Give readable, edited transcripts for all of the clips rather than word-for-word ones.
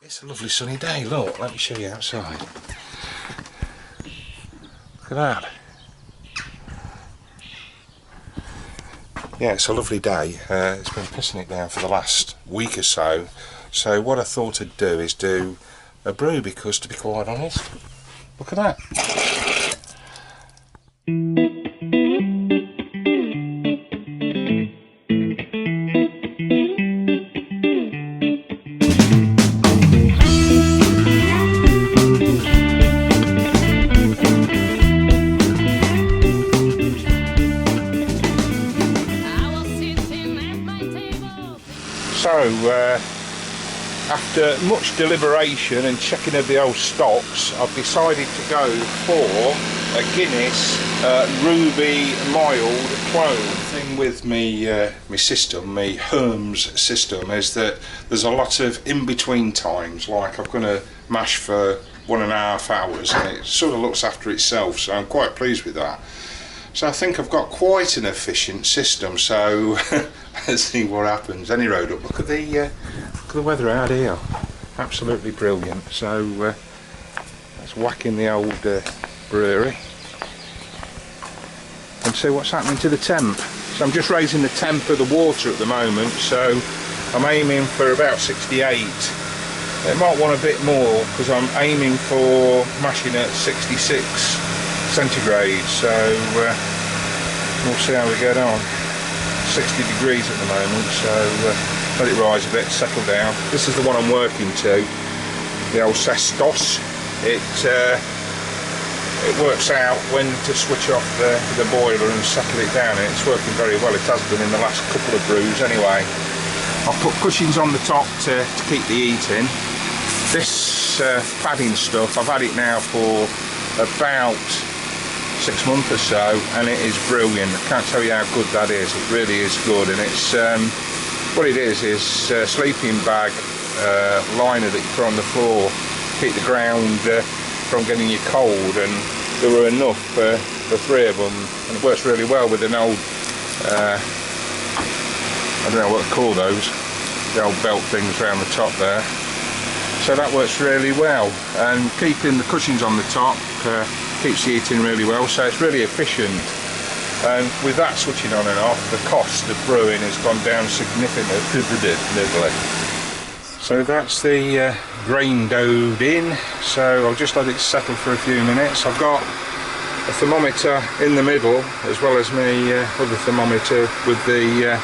It's a lovely sunny day, look, let me show you outside. Look at that. Yeah, it's a lovely day. It's been pissing it down for the last week or so. So what I thought I'd do is do a brew because, to be quite honest, look at that. So, after much deliberation and checking of the old stocks, I've decided to go for a Guinness Ruby Mild clone. The thing with my system, my Herms system, is that there's a lot of in-between times, like I'm going to mash for 1.5 hours and it sort of looks after itself, so I'm quite pleased with that. So I think I've got quite an efficient system, so let's see what happens. Any road up, look at the weather out here, absolutely brilliant. So let's whack in the old brewery and see what's happening to the temp. So I'm just raising the temp of the water at the moment, so I'm aiming for about 68. It might want a bit more because I'm aiming for mashing at 66 centigrade, so we'll see how we get on. 60 degrees at the moment, so let it rise a bit, settle down. This is the one I'm working to, the old Cestos. It works out when to switch off the boiler and settle it down, and it's working very well. It has done in the last couple of brews anyway. I've put cushions on the top to keep the heat in. This padding stuff, I've had it now for about 6 months or so, and it is brilliant. I can't tell you how good that is. It really is good, and it's what it is sleeping bag liner that you put on the floor, keep the ground from getting you cold, and there were enough for 3 of them, and it works really well with an old I don't know what to call those, the old belt things around the top there. So that works really well, and keeping the cushions on the top keeps the heat in really well, so it's really efficient. And with that switching on and off, the cost of brewing has gone down significantly. So that's the grain doughed in, so I'll just let it settle for a few minutes. I've got a thermometer in the middle as well as my other thermometer with the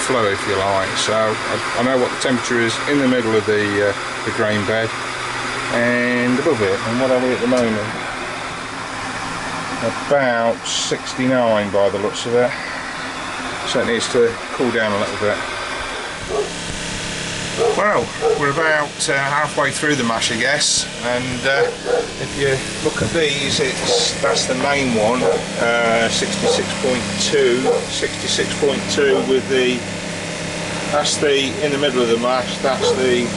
flow, if you like, so I know what the temperature is in the middle of the grain bed and above it. And what are we at the moment? About 69 by the looks of it, so it needs to cool down a little bit. Well, we're about halfway through the mash, I guess, and if you look at these, that's the main one, 66.2 with that's in the middle of the mash, that's the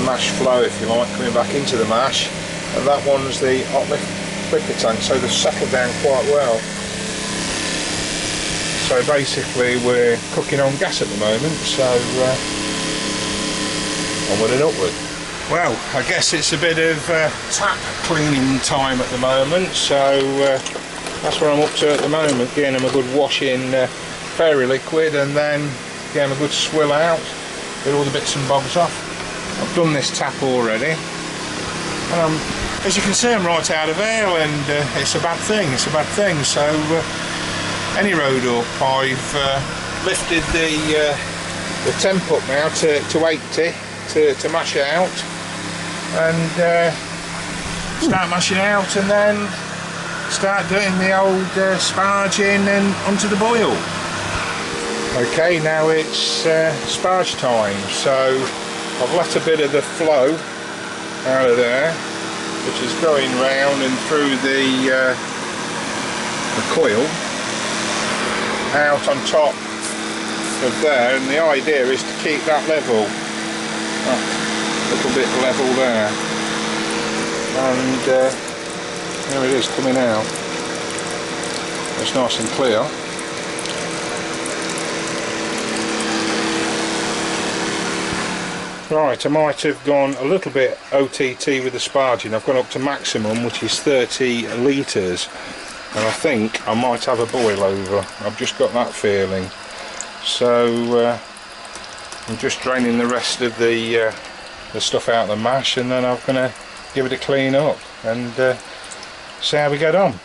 mash flow, if you like, coming back into the mash, and that one's the hot liquor tank, so they've settled down quite well. So basically we're cooking on gas at the moment, so onward and upward. Well, I guess it's a bit of tap cleaning time at the moment, so that's what I'm up to at the moment, getting them a good wash in fairy liquid, and then getting them a good swill out, get all the bits and bobs off. I've done this tap already, and as you can see, I'm right out of ale, and it's a bad thing, so any road up, I've lifted the temp up now to 80 to mash it out, and start mashing out, and then start doing the old sparging and onto the boil. Okay, now it's sparge time, so I've let a bit of the flow out of there, which is going round and through the coil out on top of there, and the idea is to keep that level, a little bit level there, and there it is coming out. It's nice and clear. Right, I might have gone a little bit OTT with the sparging. I've gone up to maximum, which is 30 litres, and I think I might have a boil over. I've just got that feeling. So I'm just draining the rest of the stuff out of the mash, and then I'm going to give it a clean up and see how we get on.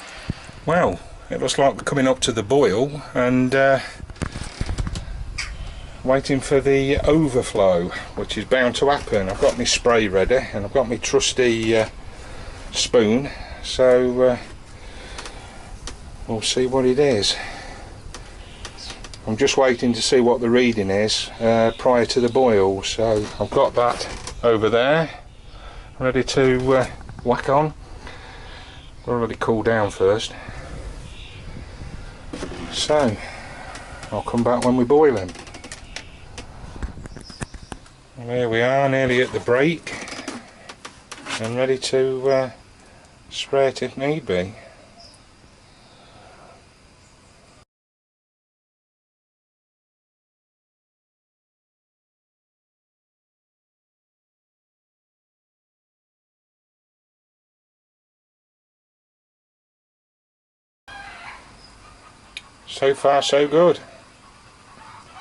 Well, it looks like we're coming up to the boil, and waiting for the overflow, which is bound to happen. I've got my spray ready and I've got my trusty spoon, so we'll see what it is. I'm just waiting to see what the reading is prior to the boil, so I've got that over there ready to whack on. Got to let it cool down first, so I'll come back when we boil them. There we are, nearly at the break and ready to spray it if need be. So far so good.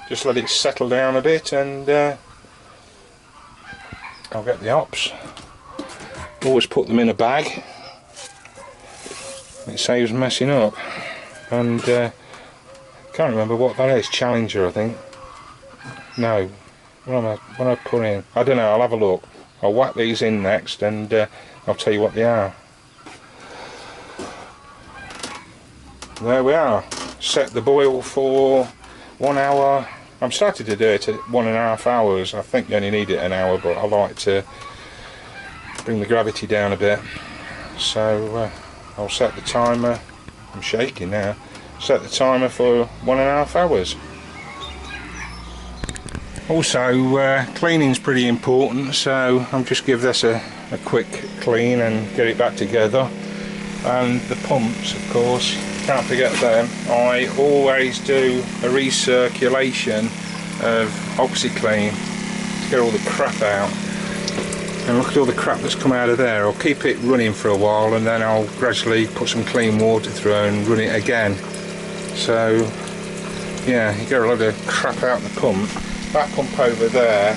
Just let it settle down a bit and I'll get the hops. Always put them in a bag. It saves messing up. And can't remember what that is. Challenger, I think. No. What am I putting in? I don't know. I'll have a look. I'll whack these in next, and I'll tell you what they are. There we are. Set the boil for 1 hour. I'm starting to do it at 1.5 hours. I think you only need it an hour, but I like to bring the gravity down a bit. So I'll set the timer. I'm shaking now. Set the timer for 1.5 hours. Also, cleaning's pretty important, so I'll just give this a quick clean and get it back together. And the pumps, of course, can't forget them. I always do a recirculation of OxyClean to get all the crap out. And look at all the crap that's come out of there. I'll keep it running for a while, and then I'll gradually put some clean water through and run it again. So yeah, you get a lot of crap out the pump. That pump over there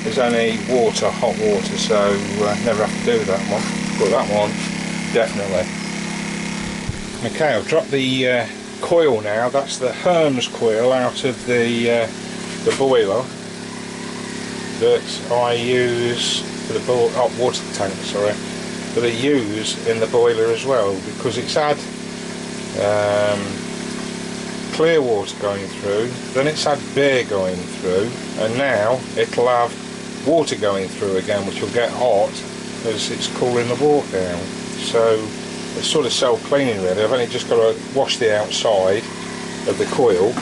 is only water, hot water, so never have to do that one. But that one, definitely. Okay, I've dropped the coil now. That's the Hermes coil out of the boiler that I use for the hot water tank, sorry, that I use in the boiler as well, because it's had clear water going through, then it's had beer going through, and now it'll have water going through again, which will get hot as it's cooling the water down. So it's sort of self-cleaning really. I've only just got to wash the outside of the coil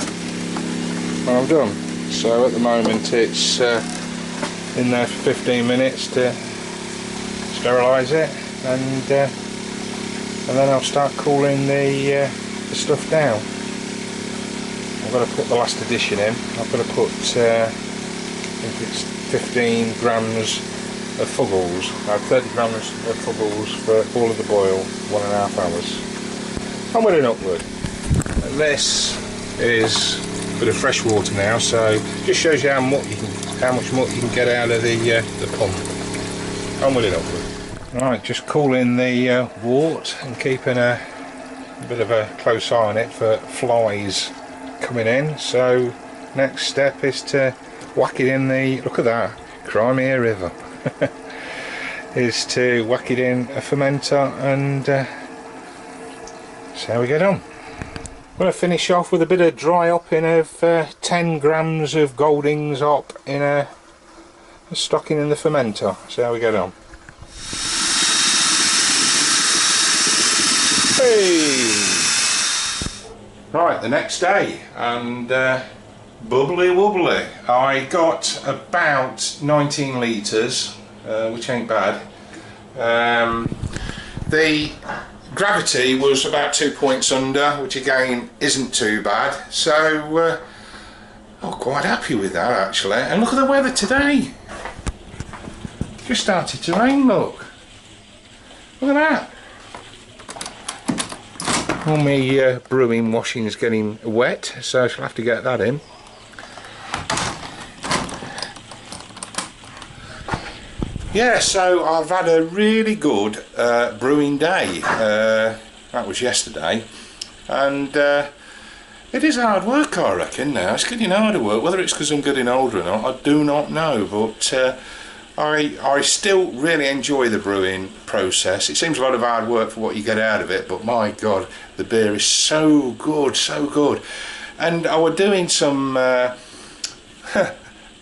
and I'm done. So at the moment it's in there for 15 minutes to sterilise it, and then I'll start cooling the stuff down. I've got to put the last addition in. I've got to put I think it's 15 grams of Fuggles. I have 30 grams of Fuggles for all of the boil, 1.5 hours. Onward and upward. And this is a bit of fresh water now, so just shows you how much muck you can get out of the pump. Onward and upward. Right, just cooling the wort and keeping a bit of a close eye on it for flies coming in. So next step is to whack it in the, look at that, Crimea River. Is to whack it in a fermenter and see how we get on. I'm going to finish off with a bit of dry hopping of 10 grams of Goldings hop in a stocking in the fermenter. See how we get on. Hey! Right, the next day, and bubbly wobbly. I got about 19 litres, which ain't bad. The gravity was about 2 points under, which again isn't too bad. So I'm quite happy with that actually. And look at the weather today. Just started to rain, look. Look at that. All my brewing washing's getting wet, so I shall have to get that in. Yeah, so I've had a really good brewing day. That was yesterday, and it is hard work, I reckon. Now it's getting harder work. Whether it's because I'm getting older or not, I do not know. But I still really enjoy the brewing process. It seems a lot of hard work for what you get out of it, but my God, the beer is so good, so good. And I was doing some,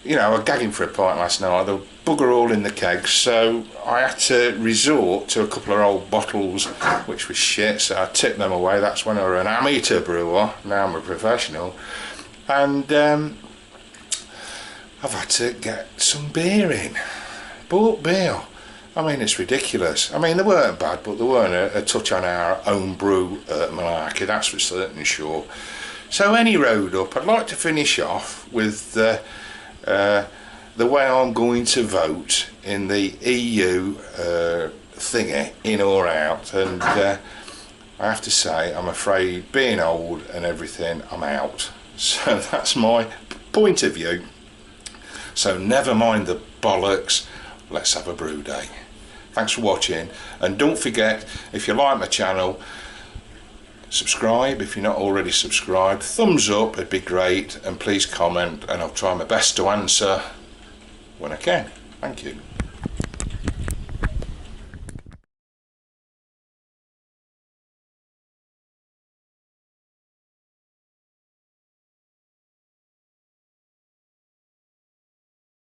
you know, I was gagging for a pint last night. The bugger all in the kegs, so I had to resort to a couple of old bottles, which was shit. So I tipped them away. That's when I was an amateur brewer. Now I'm a professional, and I've had to get some beer in. Bought beer. I mean, it's ridiculous. I mean, they weren't bad, but they weren't a touch on our own brew malarkey, that's for certain sure. So any road up, I'd like to finish off with the way I'm going to vote in the EU thingy, in or out, and I have to say, I'm afraid, being old and everything, I'm out. So that's my point of view. So never mind the bollocks, let's have a brew day. Thanks for watching, and don't forget, if you like my channel, subscribe if you're not already subscribed. Thumbs up, it'd be great, and please comment, and I'll try my best to answer when I can. Thank you.